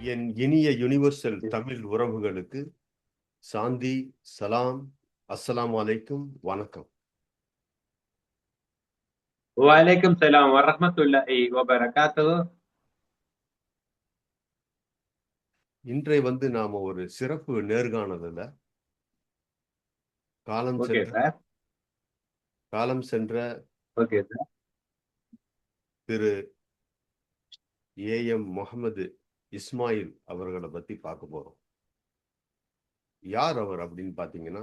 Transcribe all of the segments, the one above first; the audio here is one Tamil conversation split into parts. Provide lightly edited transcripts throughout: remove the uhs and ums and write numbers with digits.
என் இனிய யுனிவர்சல் தமிழ் உறவுகளுக்கு சாந்தி, சலாம், அஸ்ஸலாமு அலைக்கும், வணக்கம். வலைக்கும் சலாம் வரஹ்மத்துல்லாஹி வபரகாத்துஹு. இன்றைய நாம ஒரு சிறப்பு நேர்காணல்ல காலம் ஓகே சென்ற சார். காலம் சென்ற ஓகே சார். திரு ஏ.எம். முகமது இஸ்மாயில் அவர்களை பத்தி பார்க்க போறோம். யார் அவர் அப்படின்னு பாத்தீங்கன்னா,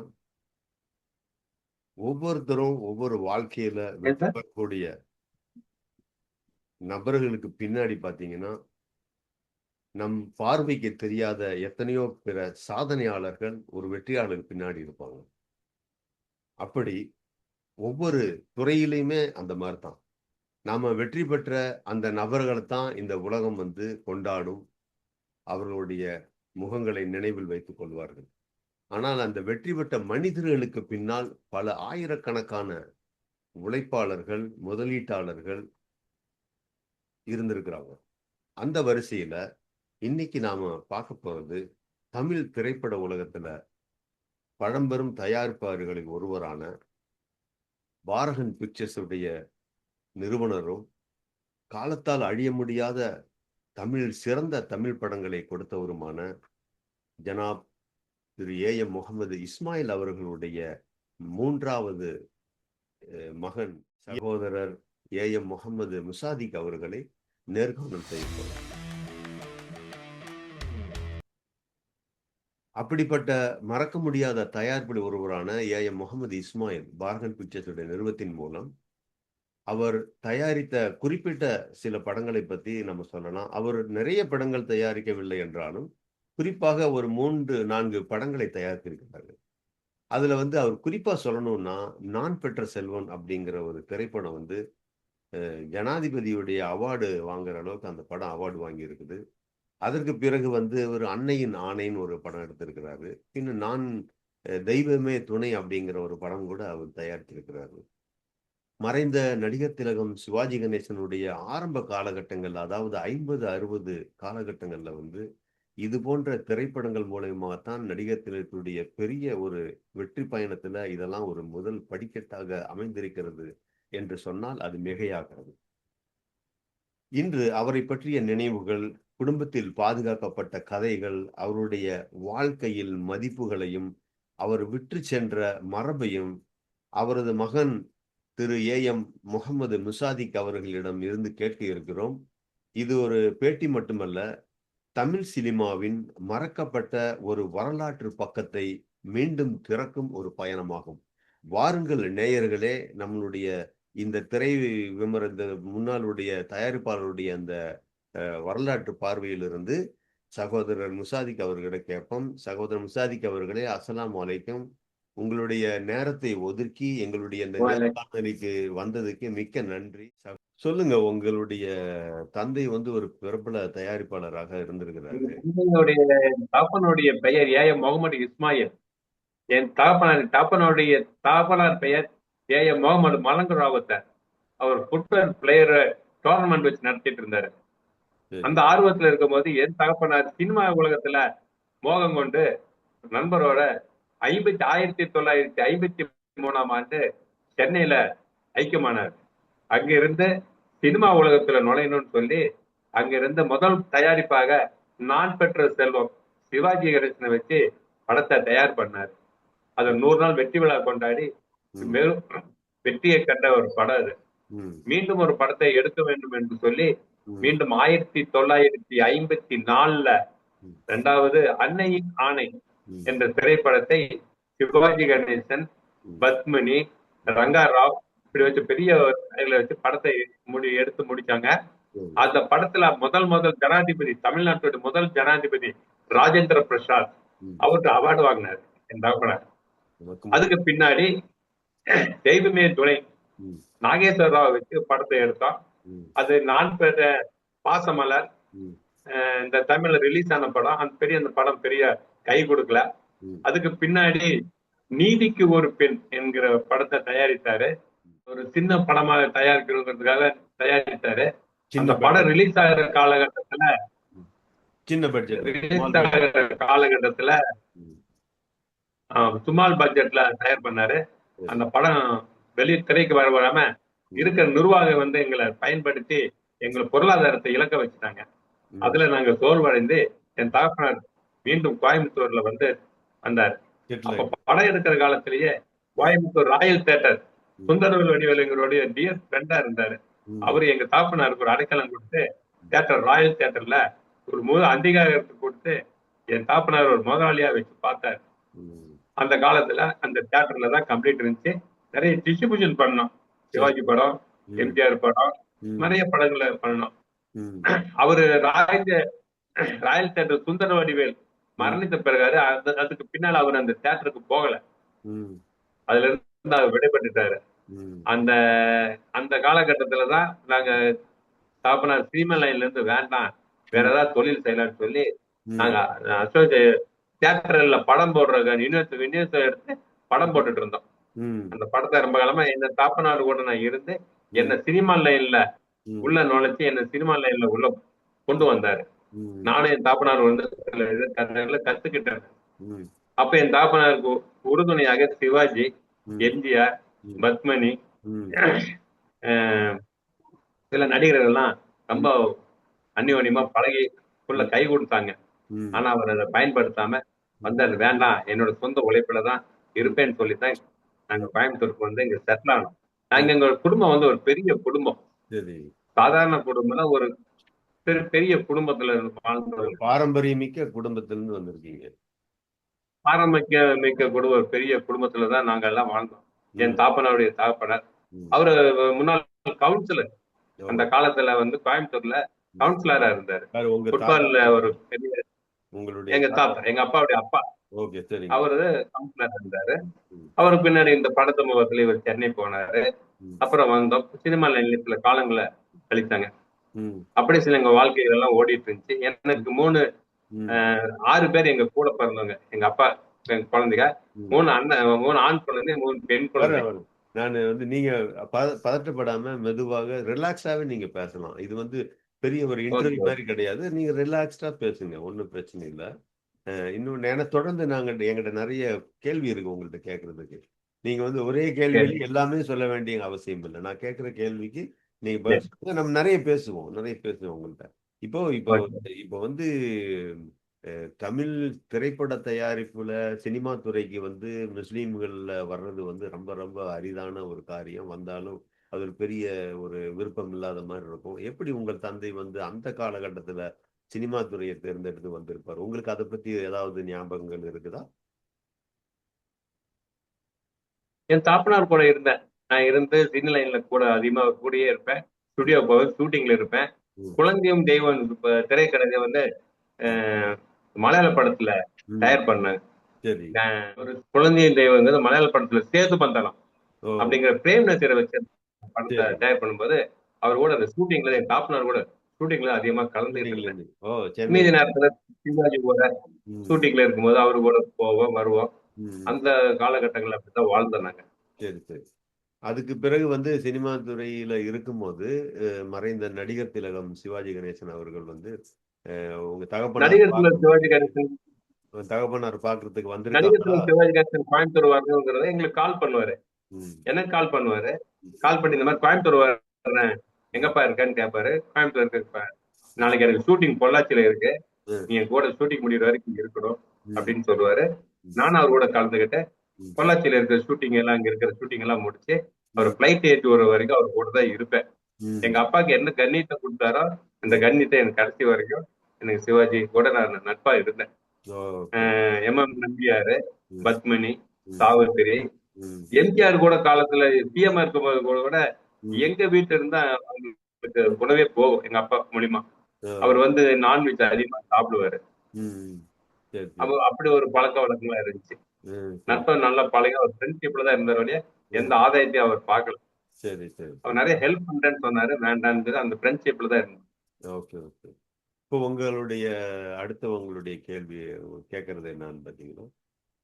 ஒவ்வொருத்தரும் ஒவ்வொரு வாழ்க்கையில ஏன் வெற்றி சார்? பெறக்கூடிய நபர்களுக்கு பின்னாடி பாத்தீங்கன்னா, நம் பார்வைக்கு தெரியாத எத்தனையோ பிற சாதனையாளர்கள் ஒரு வெற்றியாளருக்கு பின்னாடி இருப்பாங்க. அப்படி ஒவ்வொரு துறையிலையுமே அந்த மாதிரி தான். நாம வெற்றி பெற்ற அந்த நபர்களை தான் இந்த உலகம் கொண்டாடும். அவர்களுடைய முகங்களை நினைவில் வைத்துக் கொள்வார்கள். ஆனால் அந்த வெற்றி பெற்ற மனிதர்களுக்கு பின்னால் பல ஆயிரக்கணக்கான உழைப்பாளர்கள், முதலீட்டாளர்கள் இருந்திருக்கிறாங்க. அந்த வரிசையில இன்னைக்கு நாம பார்க்க போறது, தமிழ் திரைப்பட உலகத்துல பழம்பெரும் தயாரிப்பாளர்களில் ஒருவரான பாரகன் பிக்சர்ஸ் உடைய நிறுவனரும், காலத்தால் அழிய முடியாத சிறந்த தமிழ் படங்களை கொடுத்தவருமான ஜனாப் திரு ஏ.எம். முகமது இஸ்மாயில் அவர்களுடைய மூன்றாவது மகன் சகோதரர் ஏ.எம். முகமது முசாதிக் அவர்களை நேர்காணல் செய்யப்படும். அப்படிப்பட்ட மறக்க முடியாத தயாரிப்பில் ஒருவரான a.m.. Mohammed Ismail Paragon pictures உடைய நிறுவனத்தின் மூலம் அவர் தயாரித்த குறிப்பிட்ட சில படங்களை பத்தி நம்ம சொல்லலாம். அவர் நிறைய படங்கள் தயாரிக்கவில்லை என்றாலும், குறிப்பாக ஒரு 3, 4 படங்களை தயாரித்திருக்கிறார். அதுல அவர் குறிப்பா சொல்லணும்னா, நான் பெற்ற செல்வன் அப்படிங்கிற ஒரு திரைப்படம் ஜனாதிபதியுடைய அவார்டு வாங்குற அளவுக்கு அந்த படம் அவார்டு வாங்கி இருக்குது. அதற்கு பிறகு ஒரு அன்னையின் ஆணைன்னு ஒரு படம் எடுத்திருக்கிறாரு. இன்னும் நான் தெய்வமே துணை அப்படிங்கிற ஒரு படம் கூட அவர் தயாரித்திருக்கிறாரு. மறைந்த நடிகர் திலகம் சிவாஜி கணேசனுடைய ஆரம்ப காலகட்டங்கள், அதாவது 50, 60 காலகட்டங்கள்ல இது போன்ற திரைப்படங்கள் மூலயமாத்தான் நடிகர் திலகத்துடைய பெரிய ஒரு வெற்றி பயணத்துல இதெல்லாம் ஒரு முதல் படிக்கட்டாக அமைந்திருக்கிறது என்று சொன்னால் அது மிகையாகிறது. இன்று அவரை பற்றிய நினைவுகள், குடும்பத்தில் பாதுகாக்கப்பட்ட கதைகள், அவருடைய வாழ்க்கையில் மதிப்புகளையும், அவர் விற்று சென்ற மரபையும் அவரது மகன் திரு ஏ.எம். முகமது முசாதிக் அவர்களிடம் இருந்து கேட்க இருக்கிறோம். இது ஒரு பேட்டி மட்டுமல்ல, தமிழ் சினிமாவின் மறக்கப்பட்ட ஒரு வரலாற்று பக்கத்தை மீண்டும் திறக்கும் ஒரு பயணமாகும். வாருங்கள் நேயர்களே, நம்மளுடைய இந்த திரை இந்த முன்னாளுடைய தயாரிப்பாளருடைய அந்த வரலாற்று பார்வையிலிருந்து சகோதரர் முசாதிக் அவர்களை கேட்போம். சகோதரர் முசாதிக் அவர்களே, அஸ்ஸலாமு அலைக்கும். உங்களுடைய நேரத்தை ஒதுக்கி எங்களுடைய இந்த வலைக்கும். நேர்காணலுக்கு வந்ததுக்கு மிக்க நன்றி. சொல்லுங்க, உங்களுடைய தந்தை ஒரு பிரபல தயாரிப்பாளராக இருந்திருக்கிறாரு. என்னுடைய தகப்பனுடைய பெயர் ஏ.எம். முகமது இஸ்மாயில். என் தகப்பனுடைய தகப்பனார் பெயர் ஏ.எம். முகமது மலங்கு ராவுத்தர். அவர் ஃபுட்பால் பிளேயர் டோர்னமெண்ட் வச்சு நடத்திட்டு இருந்தாரு. சரி. அந்த ஆர்வத்துல இருக்கும்போது என் தகப்பனார் சினிமா உலகத்துல மோகம் கொண்டு நண்பரோட 1953ஆம் ஆண்டு சென்னையில ஐக்கியமானார். அங்கிருந்து சினிமா உலகத்துல நுழையணும்னு சொல்லி அங்கிருந்து முதல் தயாரிப்பாக நான் பெற்ற செல்வம் சிவாஜி கணேசனை வச்சு படத்தை தயார் பண்ணார். அது 100 நாள் வெற்றி விழா கொண்டாடி மேலும் வெற்றியை கண்ட ஒரு படம் அது. மீண்டும் ஒரு படத்தை எடுக்க வேண்டும் என்று சொல்லி மீண்டும் 1954ல 2வது அன்னையின் ஆணை என்ற திரைப்படத்தை சிவாஜி கணேசன், பத்மினி, ரங்காராவ் இப்படி வச்சு பெரிய வச்சு படத்தை எடுத்து முடிச்சாங்க. அந்த படத்துல முதல் ஜனாதிபதி, தமிழ்நாட்டோட முதல் ஜனாதிபதி ராஜேந்திர பிரசாத் அவருக்கு அவார்டு வாங்கினார் என் தகப்பனார். அதுக்கு பின்னாடி தெய்வமே துணை நாகேஸ்வர ராவ் வச்சு படத்தை எடுத்தோம். அது நான் பெற்ற பாசமலர் இந்த தமிழ்ல ரிலீஸ் ஆன படம். அந்த படம் பெரிய கை கொடுக்கல. அதுக்கு பின்னாடி நீதிக்கு ஒரு பெண் என்கிற படத்தை தயாரித்தாரு. ஒரு சின்ன படமாக தயாரிக்கிறதுக்காக தயாரித்தாரு. அந்த படம் ரிலீஸ் ஆகிற காலகட்டத்துல சின்ன பட்ஜெட்ல ரிலீஸ் ஆகிற காலகட்டத்துல சுமால் பட்ஜெட்ல தயார் பண்ணாரு. அந்த படம் வெளியே திரைக்கு வராம இருக்கிற நிர்வாகம் வந்து எங்களை பயன்படுத்தி எங்களை பொருளாதாரத்தை இழக்க வச்சுட்டாங்க. அதுல நாங்க சோர்வடைந்து என் தகப்பனார் மீண்டும் கோயம்புத்தூர்ல வந்து வந்தார். அப்ப படம் எடுக்கிற காலத்திலேயே கோயம்புத்தூர் ராயல் தியேட்டர் சுந்தரவேல் வடிவேலுங்களுடைய டியர் ஃப்ரெண்டா இருந்தாரு. அவரு எங்க தகப்பனாருக்கு ஒரு அடைக்கலம் கொடுத்து தியேட்டர் ராயல் தியேட்டர்ல ஒரு முழு அங்கீகாரத்தை கொடுத்து என் தகப்பனார் ஒரு முதலாளியா வச்சு பார்த்தாரு. அந்த காலத்துல அந்த தியேட்டர்ல தான் கம்ப்ளீட் இருந்துச்சு. நிறைய டிஸ்ட்ரிபியூஷன் பண்ணோம். சிவாஜி படம், எம்ஜிஆர் படம், நிறைய படங்களை பண்ணோம். அவரு ராயல் தியேட்டர் சுந்தர வடிவேல் மரணித்த பிறகு அதுக்கு பின்னால் அவர் அந்த தியேட்டருக்கு போகல. அதுல இருந்து அவர் விடைபெற்றுட்டாரு. அந்த அந்த காலகட்டத்துலதான் நாங்க தகப்பனார் சினிமா லைன்ல இருந்து வேண்டாம், வேற ஏதாவது தொழில் செய்யலாம்னு சொல்லி நாங்க தியேட்டர்ல படம் போடுற விநியோகத்தை எடுத்து படம் போட்டுட்டு இருந்தோம். அந்த படத்தை ரொம்ப காலமா என்ன தகப்பனார் கூட நான் இருந்து என்ன சினிமா லைன்ல உள்ள நுழைச்சு என்ன சினிமா லைன்ல உள்ள கொண்டு வந்தாரு. நானும் என் தாப்பனார் வந்து கத்துக்கிட்டேன். அப்ப என் தாப்பனாருக்கு உறுதுணையாக சிவாஜி, எம்ஜிஆர், பத்மனி, சில நடிகர்கள் எல்லாம் ரொம்ப அந்யோன்யமா பழகி உள்ள கை கொடுத்தாங்க. ஆனா அவர் அதை பயன்படுத்தாம வந்தாரு. வேண்டாம், என்னோட சொந்த உழைப்புலதான் இருப்பேன்னு சொல்லித்தான் நாங்க கோயம்புத்தூருக்கு வந்து இங்க செட்டில் ஆனோம். நாங்க எங்க குடும்பம் வந்து ஒரு பெரிய குடும்பம், சாதாரண குடும்பம், ஒரு பெரிய குடும்பத்துல வாழ்ந்தது. பாரம்பரியமிக்க குடும்பத்திலிருந்து வந்திருக்கீங்க. பாரம்பரியமிக்க குடும்ப பெரிய குடும்பத்துலதான் நாங்க எல்லாம் வாழ்ந்தோம். என் தாப்பனாருடைய தாப்பனார் அவரு முன்னாள் கவுன்சிலர், அந்த காலத்துல வந்து கோயம்புத்தூர்ல கவுன்சிலரா இருந்தாரு. ஃபுட்பால்ல ஒரு பெரிய எங்க தாத்தா, எங்க அப்பாவுடைய அப்பா அவரு கவுன்சிலர் இருந்தாரு. அவருக்கு பின்னாடி இந்த படத்து முகத்துல இவர் சென்னை போனாரு. அப்புறம் வந்தோம். சினிமா லைன்ல சில காலங்களை கழித்தாங்க. அப்படி சில எங்க வாழ்க்கைகள் எல்லாம் ஓடிட்டு இருந்துச்சு. எனக்கு 6 பேர் எங்க கூட பிறந்தவங்க. எங்க அப்பா எங்க குழந்தைங்க 3 ஆண் குழந்தை, 3 பெண் குழந்தை. நான் வந்து நீங்க பதட்டப்படாம மெதுவாக ரிலாக்ஸாவே நீங்க பேசலாம். இது வந்து பெரிய ஒரு இன்டர்வியூ மாதிரி கிடையாது. நீங்க ரிலாக்ஸ்டா பேசுங்க, ஒன்றும் பிரச்சனை இல்லை. இன்னொன்னு ஏன்னா தொடர்ந்து எங்கிட்ட நிறைய கேள்வி இருக்கு உங்கள்கிட்ட கேட்கறதுக்கு. நீங்க வந்து ஒரே கேள்வியில எல்லாமே சொல்ல வேண்டிய அவசியம் இல்லை. நான் கேட்கிற கேள்விக்கு நீங்க நம்ம நிறைய பேசுவோம் உங்கள்கிட்ட. இப்போ இப்போ இப்போ வந்து தமிழ் திரைப்பட தயாரிப்புல சினிமா துறைக்கு வந்து முஸ்லீம்கள்ல வர்றது வந்து ரொம்ப ரொம்ப அரிதான ஒரு காரியம். வந்தாலும் அது ஒரு பெரிய ஒரு விருப்பம் இல்லாத மாதிரி இருக்கும். எப்படி உங்கள் தந்தை வந்து அந்த காலகட்டத்துல சினிமா துறையை தேர்ந்தெடுத்து வந்திருப்பார்? உங்களுக்கு அதை பத்தி ஏதாவது ஞாபகங்கள் இருக்குதா? என் தாப்பனார் கூட இருந்தேன். நான் இருந்து சின்ன லைன்ல கூட அதிகமா கூடயே இருப்பேன். ஸ்டுடியோ போவேன், ஷூட்டிங்ல இருப்பேன். குழந்தையும் தெய்வம் திரைக்கடையை வந்து மலையாள படத்துல தயார் பண்ணேன். ஒரு குழந்தையும் தெய்வங்கிறது மலையாள படத்துல சேது பந்தனம் அப்படிங்கிற பிரேம் நசீரை வச்சு படத்தை தயார் பண்ணும்போது அவர் கூட அந்த ஷூட்டிங்ல என் தாப்பனார் கூட ஷூட்டிங்ல அதிகமா கலந்துக்கிட்டு மீதி நேரத்துல சிவாஜி கூட ஷூட்டிங்ல இருக்கும்போது அவரு கூட போவோம் வருவோம். அந்த காலகட்டங்கள் அப்படித்தான் வாழ்ந்தாங்க. சரி சரி. அதுக்கு பிறகு வந்து சினிமா துறையில இருக்கும்போது மறைந்த நடிகர் திலகம் சிவாஜி கணேசன் அவர்கள் வந்து உங்க நடிகர் சிவாஜி கணேசன் தகப்பனார் பாக்குறதுக்கு வந்து நடிகர் சிவாஜி கணேசன் கோயம்புத்தூர் வரணுங்கிறத எங்களுக்கு கால் பண்ணுவாரு. எனக்கு கால் பண்ணுவாரு. கால் பண்ணி இந்த மாதிரி கோயம்புத்தூர் வர்றேன், எங்கப்பா இருக்கான்னு கேட்பாரு. கோயம்புத்தூர் இருக்கு, நாளைக்கு எனக்கு ஷூட்டிங் பொள்ளாச்சியில இருக்கு, நீங்க கூட ஷூட்டிங் முடிகிற வரைக்கும் இருக்கணும் அப்படின்னு சொல்லுவாரு. நானும் அவர் கூட கலந்துகிட்டு பொள்ளாச்சியில இருக்கிற ஷூட்டிங் எல்லாம் அங்க இருக்கிற ஷூட்டிங் எல்லாம் முடிச்சு அவர் பிளைட் ஏற்றி வர வரைக்கும் அவர் கூட தான் இருப்பேன். எங்க அப்பாவுக்கு என்ன கண்ணியத்தை கொடுத்தாரோ அந்த கண்ணியத்தை எனக்கு கடைசி வரைக்கும் எனக்கு சிவாஜி கூட நான் நட்பா இருந்தேன். எம்எம் நம்பியாரு, பத்மினி, சாவித்திரி, எம்ஜிஆர் கூட காலத்துல பிஎம் இருக்கும்போது கூட எங்க வீட்டுல இருந்தா அவங்களுக்கு உணவே போகும் எங்க அப்பா மூலியமா. அவர் வந்து நான்வெஜ் அதிகமா சாப்பிடுவாரு. அப்படி ஒரு பழக்க வழக்கங்களா இருந்துச்சு. நட்பு நல்ல பழக ஒரு ஃப்ரெண்ட்ஷிப்ல தான் இருந்தார் வழியா எந்த ஆதாயத்தையும் அவர் பார்க்கல. சரி சரி. அவர் நிறைய ஹெல்ப் பண்றேன்னு சொன்னாரு, வேண்டான்னு அந்த ஃப்ரெண்ட்ஷிப்ல தான் இருந்தார். Okay okay. இப்போ உங்களுடைய உங்களுடைய கேள்வி கேட்கறது என்னன்னு பாத்தீங்கன்னா,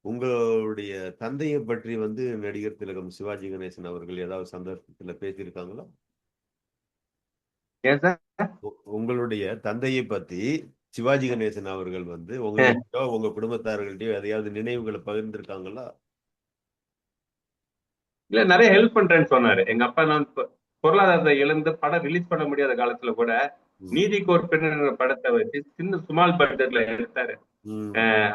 உங்களுடைய தந்தையை பற்றி வந்து நடிகர் திலகம் சிவாஜி கணேசன் அவர்கள் ஏதாவது சந்தர்ப்பத்துல பேசியிருக்காங்களா? ஏன் சார்? உங்களுடைய தந்தையை பத்தி சிவாஜி கணேசன் அவர்கள் வந்து உங்ககிட்டயோ உங்க குடும்பத்தார்கள்ட்டயோ எதையாவது நினைவுகளை பகிர்ந்திருக்காங்களா? இல்ல நிறைய ஹெல்ப் பண்றேன்னு சொன்னாரு. எங்க அப்பா நான் பொருளாதாரத்தை இழந்து படம் ரிலீஸ் பண்ண முடியாத காலத்துல கூட நீதி கோர்ப்புன்ற படத்தை வச்சு சின்ன சுமால் பட்ஜெட்ல எடுத்தாரு.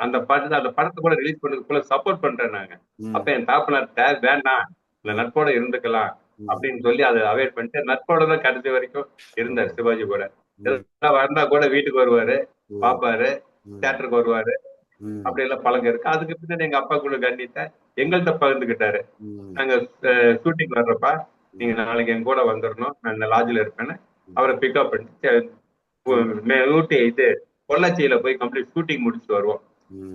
அந்த படத்தை கூட ரிலீஸ் பண்றதுக்குள்ள சப்போர்ட் பண்றேன் நாங்க. அப்ப என் தாப்பனார் வேண்டாம், இந்த நட்போட இருந்துக்கலாம் அப்படின்னு சொல்லி அதை அவாய்ட் பண்ணிட்டு நட்போட தான் கடைசி வரைக்கும் இருந்தார் சிவாஜி கூட. வந்தா கூட வீட்டுக்கு வருவாரு, பாப்பாரு, தியேட்டருக்கு வருவாரு. அப்படி எல்லாம் பழக்கம் இருக்கு. அதுக்கு பின்னாடி எங்க அப்பா கூட கண்டித்த எங்கள்கிட்ட பகிர்ந்துகிட்டாரு. நாங்க ஷூட்டிங் வர்றப்ப நீங்க நாளைக்கு என் கூட வந்துடணும், நான் இந்த லாட்ஜில் இருப்பேன்னு அவரை பிக்கப் பண்ணிட்டு ஊட்டி பொள்ளாச்சியில போய் கம்ப்ளீட் ஷூட்டிங் முடிச்சுட்டு வருவோம்.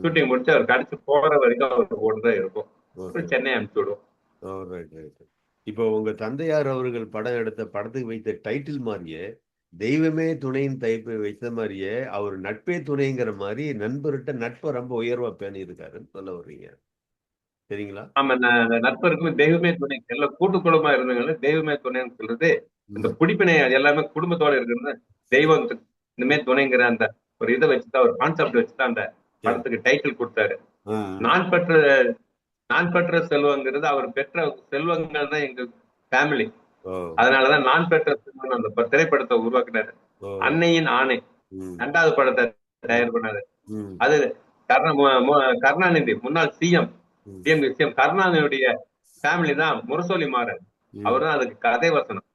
ஷூட்டிங் முடிச்சு அவர் கடைசி போற வரைக்கும் அவர் கூட தான் இருக்கும். சென்னை அனுப்பிச்சு விடுவோம். இப்போ உங்க தந்தையார் அவர்கள் படம் எடுத்த படத்துக்கு வைத்த டைட்டில் மாதிரியே தெய்வமே துணையின் தைப்பை வைத்த மாதிரியே அவர் நட்பே துணைங்கிற மாதிரி நண்பர்கிட்ட நட்பை ரொம்ப உயர்வா பேணி இருக்காருன்னு சொல்ல வர்றீங்க, சரிங்களா? ஆமா, நட்பருக்கும் தெய்வமே துணை. எல்லாம் கூட்டு குடும்பமா இருந்தவங்க தெய்வமே துணைன்னு சொல்றது இந்த குடிப்பினை எல்லாமே குடும்பத்தோட இருக்கிறது. தெய்வம் இனிமே துணைங்கிற அந்த ஒரு இதை வச்சுதான் ஒரு கான்செப்ட் வச்சுதான் அந்த படத்துக்கு டைட்டில் கொடுத்தாரு. நான் பெற்ற செல்வங்கிறது அவர் பெற்ற செல்வங்கள் தான் எங்க ஃபேமிலி. அதனாலதான் நான் பெற்ற செல்வம் அந்த திரைப்படத்தை உருவாக்குனாரு. அன்னையின் ஆணை 2வது படத்தை தயார் பண்ணாரு. அது கருணாநிதி முன்னாள் சிஎம் கருணாநிதியுடைய ஃபேமிலி தான் முரசொலி மாறன். அவர் தான் அதுக்கு கதை வசனம்.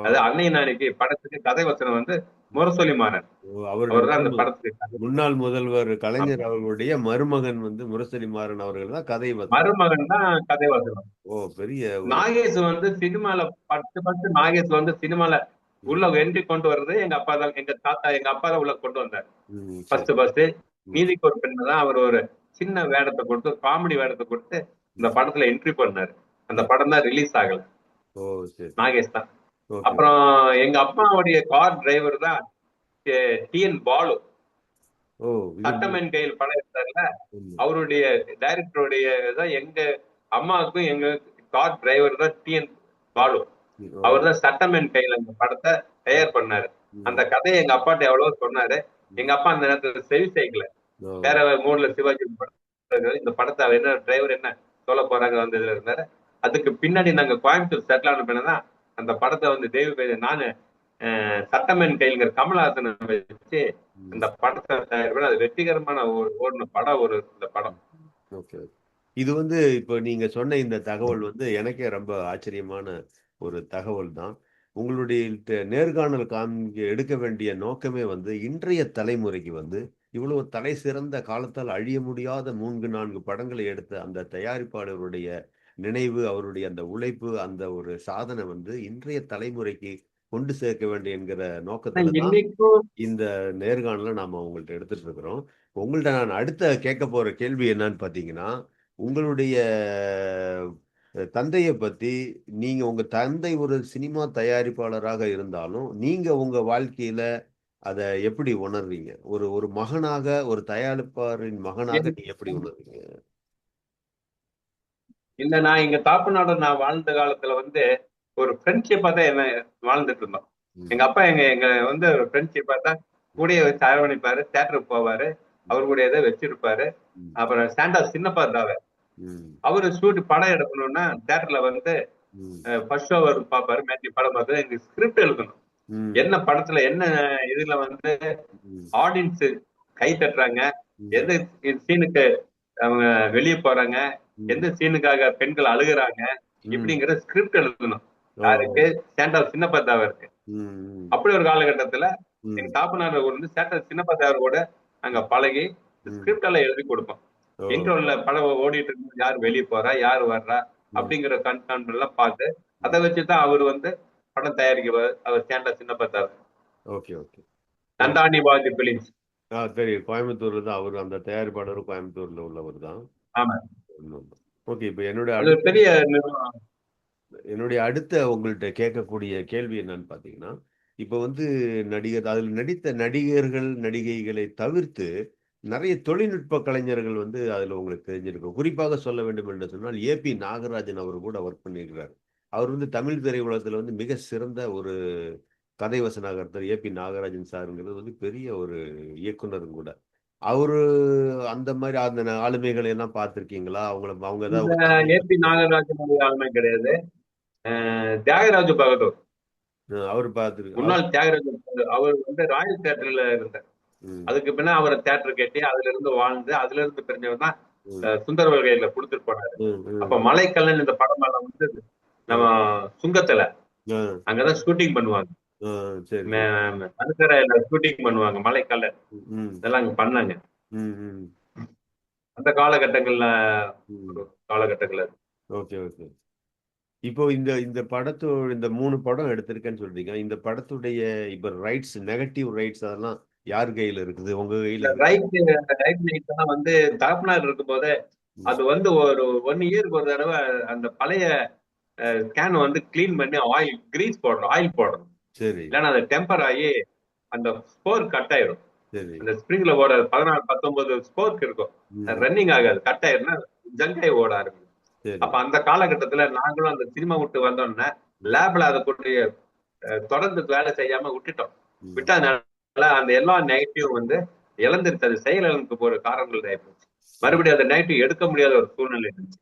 அது அன்னையின் ஆணைக்கு படத்துக்கு கதை வசனம் வந்து முரசொலி மாறன். அவர் தான் அந்த படத்துக்கு முன்னாள் முதல்வர் கலைஞர் அவர்களுடைய மருமகன் வந்து முரசொலி மாறன் அவர்கள் தான் கதை வசனம். மருமகன் தான் கதை வசனம். பெரிய நாகேஷ் வந்து சினிமால 10 நாகேஷ் வந்து சினிமால உள்ள என்ட்ரி கொண்டு வர்றது எங்க அப்பா தான், எங்க தாத்தா எங்க அப்பா தான் உள்ள கொண்டு வந்தார். ஃபர்ஸ்ட் நீதிக்கு ஒரு பெண் தான் அவர் ஒரு சின்ன வேடத்தை கொடுத்து காமெடி வேடத்தை கொடுத்து இந்த படத்துல என்ட்ரி பண்ணாரு. அந்த படம் தான் ரிலீஸ் ஆகல. நாகேஷ் தான். அப்புறம் எங்க அப்பாவுடைய கார் டிரைவர் தான் டிஎன் பாலு. சட்டமன் கையில் படம் எடுத்தார்ல, அவருடைய டைரக்டருடைய எங்க அம்மாவுக்கும் எங்க கார் டிரைவர் தான் டிஎன் பாலு. அவர் தான் சட்டமன் கையில் அந்த படத்தை தயார் பண்ணாரு. அந்த கதையை எங்க அப்பாட்ட எவ்வளவு சொன்னாரு. எங்க அப்பா அந்த நேரத்துல செவி சைக்கிள் வேற மூணுல சிவாஜி இந்த படத்தை அவர் என்ன டிரைவர் என்ன சொல்ல போறாங்க வந்து இதுல இருந்தாரு. அதுக்கு பின்னாடி நாங்க கோயம்புத்தூர் செட்டில் ஆன பின்னதான் அந்த படத்தை வந்து தெய்வ நானு சட்டமேன் கைங்கிற கமலஹாசனை வச்சு அந்த படத்தை தயார் பண்ண அது வெற்றிகரமான ஓடின படம் இந்த படம். இது வந்து இப்ப நீங்க சொன்ன இந்த தகவல் வந்து எனக்கே ரொம்ப ஆச்சரியமான ஒரு தகவல் தான். உங்களுடைய நேர்காணல் எடுக்க வேண்டிய நோக்கமே வந்து இன்றைய தலைமுறைக்கு வந்து இவ்வளவு தலை சிறந்த காலத்தால் அழிய முடியாத 3-4 படங்களை எடுத்த அந்த தயாரிப்பாளருடைய நினைவு, அவருடைய அந்த உழைப்பு, அந்த ஒரு சாதனை வந்து இன்றைய தலைமுறைக்கு கொண்டு சேர்க்க வேண்டும் என்கிற நோக்கத்துல தான் இந்த நேர்காணலை நாம உங்கள்ட்ட எடுத்துட்டு இருக்கிறோம். உங்கள்ட்ட நான் அடுத்த கேட்க போற கேள்வி என்னன்னு பாத்தீங்கன்னா, உங்களுடைய தந்தையை பத்தி, நீங்க உங்க தந்தை ஒரு சினிமா தயாரிப்பாளராக இருந்தாலும் நீங்க உங்க வாழ்க்கையில அத எப்படி உணர்றீங்க? ஒரு மகனாக, ஒரு தயாரிப்பாளரின் மகனாக நீங்க எப்படி உணர்றீங்க? இல்ல, நான் எங்க தாப்பனோட நான் வாழ்ந்த காலத்துல வந்து ஒரு ஃப்ரெண்ட்ஷிப்பா தான் என்ன வாழ்ந்துட்டு இருந்தோம். எங்க அப்பா எங்க வந்து ஒரு ஃப்ரெண்ட்ஷிப்பா தான் கூடயே வச்சு அரவணைப்பாரு, தியேட்டருக்கு போவாரு, அவரு கூட ஏதோ வச்சிருப்பாரு. அப்புறம் ஸ்டாண்டா சின்னப்பா தாவே அவரு ஷூட் படம் எடுக்கணும்னா தியேட்டர்ல வந்து ஃபர்ஸ்ட் ஷோ பாப்பாரு, மேட்ச் படம் பார்த்து எங்க ஸ்கிரிப்ட் எழுதணும். என்ன படத்துல என்ன இதுல வந்து ஆடியன்ஸ் கை தட்டுறாங்க, எந்த சீனுக்கு அவங்க வெளியே போறாங்க, எந்த சீனுக்காக பெண்கள் அழுகுறாங்க, இப்படிங்கிற ஸ்கிரிப்ட் எழுதணும். யாருக்கு? ஸ்டாண்டா சின்னப்பத்தாவ இருக்கு. அப்படி ஒரு காலகட்டத்துல எங்க தாப்பனார் வந்து ஸ்டாண்டா சின்னப்பத்தாவர் கூட நாங்க பழகி ஸ்கிரிப்ட் எல்லாம் எழுதி கொடுப்போம். இன்டர்வல்ல படம் ஓடிட்டு இருக்கு, யார் வெளியே போறா, யார் வர்றா அப்படிங்கிற கன்சென்ட் எல்லாம் பார்த்து அதை வச்சுதான் அவர் வந்து படம் தயாரிக்கிறார். அவர் ஸ்டாண்டா சின்னப்பத்தாவர். நந்தானி பாஜி பிலிம்ஸ். தெரியும், கோயம்புத்தூர்ல தான் அவரு. அந்த தயாரிப்பாளரும் கோயம்புத்தூர்ல உள்ளவர் தான். ஆமா. ஓகே, இப்ப என்னுடைய அடுத்த உங்கள்கிட்ட கேட்கக்கூடிய கேள்வி என்னன்னு பாத்தீங்கன்னா, இப்ப வந்து அதில் நடித்த நடிகர்கள் நடிகைகளை தவிர்த்து நிறைய தொழில்நுட்ப கலைஞர்கள் வந்து அதுல உங்களுக்கு தெரிஞ்சிருக்கும். குறிப்பாக சொல்ல வேண்டும் என்று சொன்னால் ஏபி நாகராஜன் அவர் கூட ஒர்க் பண்ணியிருக்கிறார். அவர் வந்து தமிழ் திரையுலகத்துல வந்து மிக சிறந்த ஒரு கதை வசனகர்த்தர் ஏபி நாகராஜன் சாருங்கிறது வந்து பெரிய ஒரு இயக்குனரும் கூட. அவரு அந்த மாதிரி அந்த ஆளுமைகளை எல்லாம் பார்த்திருக்கீங்களா? அவங்க ஏதாவது இந்த உங்க தந்தையை ஏபி பத்தி நாகராஜன் ஆளுமை கிடையாது. தியாகராஜ பகதூர், அவர் பார்த்துருக்கு அவர். முன்னாள் தியாகராஜ பகதூர், அவர் வந்து ராயல் தியேட்டர்ல இருந்தார். ம், அதுக்கு பின்ன அவரை தியேட்டர் கட்டி அதுல இருந்து வாழ்ந்து அதுல இருந்து பிரிஞ்சவர் தான் ம், சுந்தர வகையில கொடுத்துட்டு போனாரு. ம், அப்ப ம், மலைக்கல்லன் இந்த படம் எல்லாம் வந்து நம்ம ம், சுங்கத்துல ம், அங்கதான் ஷூட்டிங் பண்ணுவாங்க. சரி சரி. மதுக்கரையில ஷூட்டிங் பண்ணுவாங்க மலைக்கல்லன். ம், இதெல்லாம் அங்க பண்ணாங்க ம், ம், அந்த காலகட்டங்கள்ல. ம். ஒரு காலகட்டங்கள்ல ஓகே ஓகே. இப்போ இந்த இந்த இந்த 3 படம் எடுத்திருக்கேன்னு சொல்றீங்க. இந்த படத்துடைய இப்ப ரைட்ஸ், நெகட்டிவ் ரைட்ஸ் அதெல்லாம் யார் கையில இருக்குது? உங்க கையில இந்த இருக்கு? ரைட் ரைட் லைட் எல்லாம் வந்து தகப்பனார் இருக்கும் போதே ம், அது வந்து ஒரு 1 இயருக்கு ஒரு தடவை அந்த பழைய கேன் வந்து கிளீன் பண்ணி ஆயில் கிரீஸ் போடுறோம், ஆயில் போடுறோம். சரி இல்லைன்னா அது டெம்பர் ஆகி அந்த ஸ்போர் கட் ஆயிடும். சரி. அந்த ஸ்ப்ரிங்ல ஓட 14 19 ஸ்போர்க் இருக்கும், ம், ரன்னிங் ஆகாது, கட் ஆயிரும்னா ஜங்காய் ஓட ஆரம்பிக்கும். சரி. அப்ப அந்த காலகட்டத்துல நாங்களும் அந்த சினிமா விட்டு வந்தோம்னா ம், லேப்ல அதற்குரிய தொடர்ந்து வேலை செய்யாம விட்டுட்டோம். ம், விட்டதுனால அந்த எல்லா நெகட்டிவ் வந்து இழந்துருச்சு. அது செயல் இழந்து போற காரணங்கள் ஆயிடுச்சு. ம், மறுபடியும் அந்த நெகட்டிவ் எடுக்க முடியாத ஒரு சூழ்நிலை இருந்துச்சு.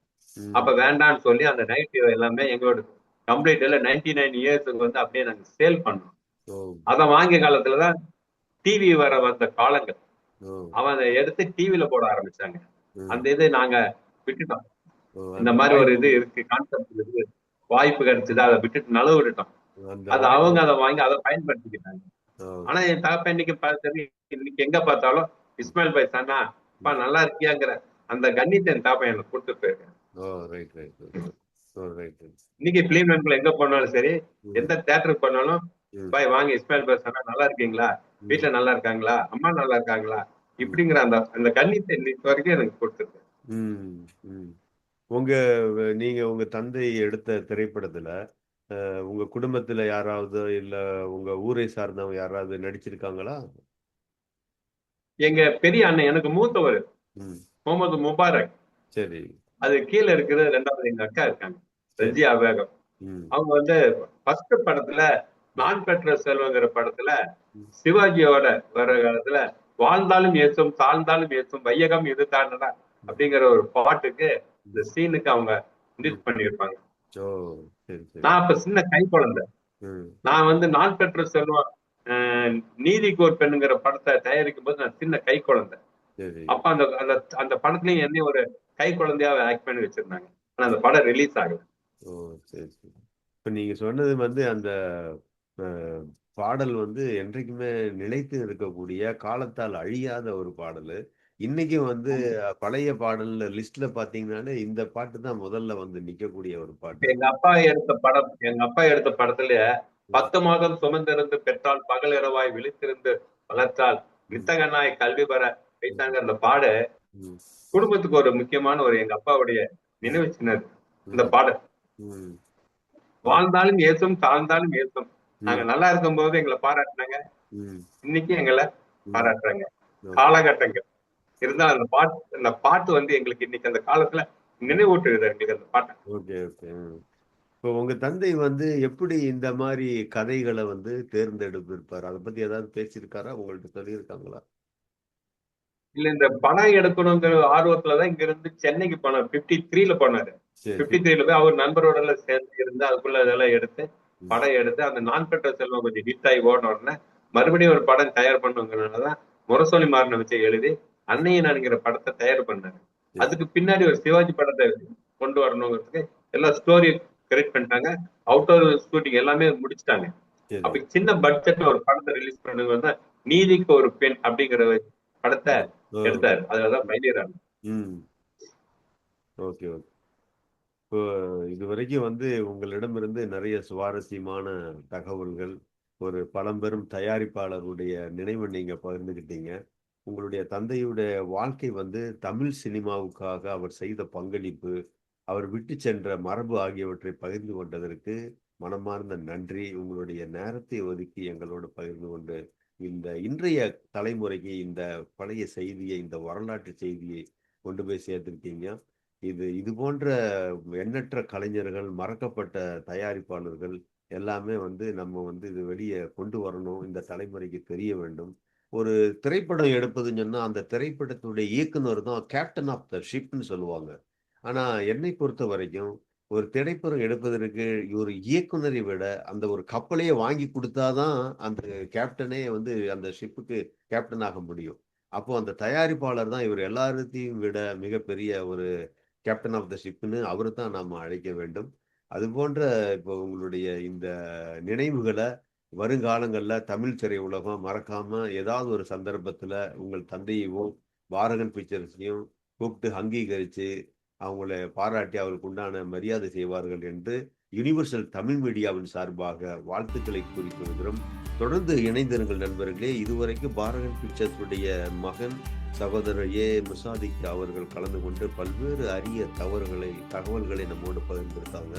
அப்ப ம். வேண்டாம்னு சொல்லி அந்த நெகட்டிவ் எல்லாமே எங்களோட கம்ப்ளீட் 99 இயர்ஸுக்கு வந்து அப்படியே நாங்க சேல் பண்ணோம். ஓ அத வாங்கிய காலத்துலதான் டிவி வந்த காலங்கள். ஓ அவன் அதை எடுத்து டிவில போட ஆரம்பிச்சாங்க. ம். அந்த இது நாங்க விட்டுட்டோம். ஓ இந்த அந்த மாதிரி ஒரு வாய்ப்பு இது இருக்கு, கான்செப்ட் இருக்கு, வாய்ப்பு கிடைச்சது, அதை விட்டுட்டு நழுவ விட்டுட்டோம். அந்த அது வாய்ப்பு. அவங்க அதை வாங்கி அதை பயன்படுத்திக்கிட்டாங்க. ஓ ஆனா என் தகப்பன் இன்னைக்கு பார்த்தது, இன்னைக்கு எங்க பார்த்தாலும் இஸ்மாயில் பாய் சன்னா ம். நல்லா இருக்கியாங்கிற அந்த கண்ணியத்தை என் தகப்பன் எனக்கு கொடுத்துட்டு போயிருக்கேன். ஓ ரைட் ரைட் ரைட். ஓ ரைட். இன்னைக்கு பிலிம் நண்பர்கள் எங்க போனாலும் சரி, ம், எந்த தேட்டருக்கு போனாலும், ம், பாய் வாங்க இஸ்மாயில் பாய் சன்னா நல்லா இருக்கீங்களா, ம், வீட்டுல நல்லா இருக்காங்களா, அம்மா நல்லா இருக்காங்களா, ம், இப்படிங்கிற அந்த அந்த கண்ணியத்தை இன்னைக்கு வரைக்கும் எனக்கு கொடுத்துருக்கு. ம், ம். உங்க நீங்க உங்க தந்தை எடுத்த திரைப்படத்துல உங்க குடும்பத்துல யாராவது இல்ல உங்க ஊரை சார்ந்தவங்க யாராவது நடிச்சிருக்காங்களா? எங்க பெரிய அண்ணன் எனக்கு மூத்தவர் ம். முகமது முபாரக், சரி அது கீழே இருக்குது. ரெண்டாவது எங்க அக்கா இருக்காங்க, சரி. ரஜியா பேகம். ம், அவங்க வந்து ஃபர்ஸ்ட் படத்துல ம், நான் பெற்ற செல்வங்கிற படத்துல ம், சிவாஜியோட வர காலத்துல வாழ்ந்தாலும் ஏசும் தாழ்ந்தாலும் ஏசும் வையகம் இது தாண்டடா ம், அப்படிங்கிற ஒரு பாட்டுக்கு இந்த ம், சீனுக்கு அவங்க ம். எடிட் பண்ணியிருப்பாங்க. ஓ சரி சரி. நான் அப்ப சின்ன கை குழந்தை. ம், நான் வந்து நான் பெற்ற செல்வம் நீதிக்கு ஒரு பெண்ணுங்கிற படத்தை தயாரிக்கும் போது நான் சின்ன கை குழந்தை. சரி. அப்ப அந்த அந்த அந்த படத்துலயும் என்னையும் ஒரு கை குழந்தையா ஆக்ட் பண்ணி வச்சிருந்தாங்க. ஆனா அந்த படம் ரிலீஸ் ஆகல. ஓ சரி சரி. இப்ப நீங்க சொன்னது வந்து அந்த அஹ், பாடல் வந்து என்றைக்குமே நிலைத்து இருக்கக்கூடிய காலத்தால் அழியாத ஒரு பாடல். இன்னைக்கும் வந்து பழைய பாடல் லிஸ்ட்ல பாத்தீங்கன்னாலே இந்த பாட்டு தான் முதல்ல வந்து நிக்கக்கூடிய ஒரு இப்ப பாட்டு. எங்க அப்பா எடுத்த படத்துல ம், 10 மாதம் சுமந்திருந்து பெற்றால் பகல் இரவாய் விழித்திருந்து வளர்த்தால் ம், வித்தகனாய் கல்வி பெற ம், வைத்தாங்க. அந்த பாடு ம், குடும்பத்துக்கு ஒரு முக்கியமான ஒரு எங்க அப்பாவுடைய ம், நினைவு சின்னது. இந்த ம், பாடல் ம். ஓ, வாழ்ந்தாலும் ஏசும் தாழ்ந்தாலும் ஏசும். நாங்க ம், நல்லா இருக்கும் போது எங்களை பாராட்டினாங்க, ம், இன்னைக்கு எங்களை ம். பாராட்டுறாங்க. ஓகே காலகட்டங்கள் இருந்தாலும் அந்த பாட்டு வந்து எங்களுக்கு இன்னைக்கு அந்த காலத்துல நினைவூட்டுகிறது எங்களுக்கு அந்த பாட்டை. Okay okay. இப்போ உங்க தந்தை வந்து எப்படி இந்த மாதிரி கதைகளை வந்து தேர்ந்தெடுப்பிருப்பார்? அதை பத்தி ஏதாவது பேசியிருக்காரா? உங்கள்ட்ட சொல்லியிருக்காங்களா? இல்ல இந்த படம் எடுக்கணுங்கிற ஆர்வத்துலதான் இங்க இருந்து சென்னைக்கு போனார். 53ல போனாரு. சரி 53ல போய் அவர் நண்பரோட எல்லாம் சேர்ந்து இருந்து அதுக்குள்ள இதெல்லாம் எடுத்து ம், படம் எடுத்து அந்த நான் பெற்ற செல்வம் கொஞ்சம் ஹிட் ஆகி ஓடின உடனே மறுபடியும் ஒரு படம் தயார் பண்ணுங்கிறதுனாலதான் முரசொலி மாறனை வச்சு எழுதி அன்னையன் நான்கிற படத்தை தயார் பண்ணாரு. சரி அதுக்கு பின்னாடி ஒரு சிவாஜி படத்தை கொண்டு வரணுங்கிறதுக்கு எல்லா ஸ்டோரி கரெக்ட் பண்ணிட்டாங்க. அவுட்டோர் ஷூட்டிங் எல்லாமே முடிச்சிட்டாங்க. சரி. அப்ப சின்ன பட்ஜெட்ல ஒரு படத்தை ரிலீஸ் பண்ணுங்க, நீதிக்கு ஒரு பெண் அப்படிங்கிற படத்தை ஓ எடுத்தாரு. அதுலதான் ஃபெயிலியர் ஆனாரு. ம் ஓகே ஓகே. இப்போ இதுவரைக்கும் வந்து உங்களிடமிருந்து நிறைய சுவாரஸ்யமான தகவல்கள், ஒரு பழம்பெரும் தயாரிப்பாளருடைய நினைவை நீங்க பகிர்ந்துக்கிட்டீங்க. உங்களுடைய தந்தையுடைய வாழ்க்கை வந்து தமிழ் சினிமாவுக்காக அவர் செய்த பங்களிப்பு, அவர் விட்டு சென்ற மரபு ஆகியவற்றை பகிர்ந்து கொண்டதற்கு மனமார்ந்த நன்றி. உங்களுடைய நேரத்தை ஒதுக்கி எங்களோடு பகிர்ந்து கொண்டு இந்த இன்றைய தலைமுறைக்கு இந்த பழைய செய்தியை, இந்த வரலாற்று செய்தியை கொண்டு போய் சேர்த்திருக்கீங்க. இது இது போன்ற எண்ணற்ற கலைஞர்கள், மறக்கப்பட்ட தயாரிப்பாளர்கள் எல்லாமே வந்து நம்ம வந்து இது வெளியே கொண்டு வரணும், இந்த தலைமுறைக்கு தெரிய வேண்டும். ஒரு திரைப்படம் எடுப்பதுன்னு சொன்னா அந்த திரைப்படத்துடைய இயக்குனர் தான் கேப்டன் ஆஃப் த ஷிப்னு சொல்லுவாங்க. ஆனா என்னை பொறுத்த வரைக்கும் ஒரு திரைப்படம் எடுப்பதற்கு ஒரு இயக்குனரை விட அந்த ஒரு கப்பலையே வாங்கி கொடுத்தாதான் அந்த கேப்டனே வந்து அந்த ஷிப்புக்கு கேப்டன் ஆக முடியும். அப்போ அந்த தயாரிப்பாளர் தான் இவர் எல்லாத்தையும் விட மிகப்பெரிய ஒரு கேப்டன் ஆஃப் த ஷிப்னு அவரு தான் நாம அழைக்க வேண்டும். அது போன்ற இப்போ உங்களுடைய இந்த நினைவுகளை வருங்காலங்கள்ல தமிழ் திரையுலகம் மறக்காம ஏதாவது ஒரு சந்தர்ப்பத்துல உங்கள் தந்தையவும் பாரகன் பிக்சர்ஸையும் கூப்பிட்டு அங்கீகரிச்சு அவங்கள பாராட்டி அவர்களுக்கு உண்டான மரியாதை செய்வார்கள் என்று யுனிவர்சல் தமிழ் மீடியாவின் சார்பாக வாழ்த்துக்களை கூறிக்கொள்கிறோம். தொடர்ந்து இணைந்திருங்கள் நண்பர்களே. இதுவரைக்கும் பாரகன் பிக்சர்ஸ் உடைய மகன் சகோதரர் முசாதிக் அவர்கள் கலந்து கொண்டு பல்வேறு அரிய தகவல்களை நம்மோடு பகிர்ந்திருக்காங்க.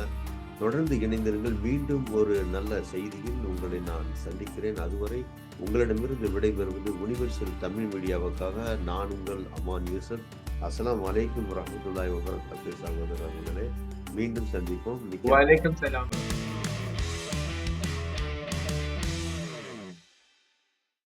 தொடர்ந்து இணைந்திருங்கள். மீண்டும் ஒரு நல்ல செய்தியில் உங்களை நான் சந்திக்கிறேன். அதுவரை உங்களிடமிருந்து விடைபெறுவது யுனிவர்சல் தமிழ் மீடியாவுக்காக நான் உங்கள் அமான் யூசப். அஸ்ஸலாமு அலைக்கும் வரஹ்மத்துல்லாஹி வபரகாத்துஹு. சகோதரர்களே, மீண்டும் சந்திப்போம். வலைக்கும் சலாம்.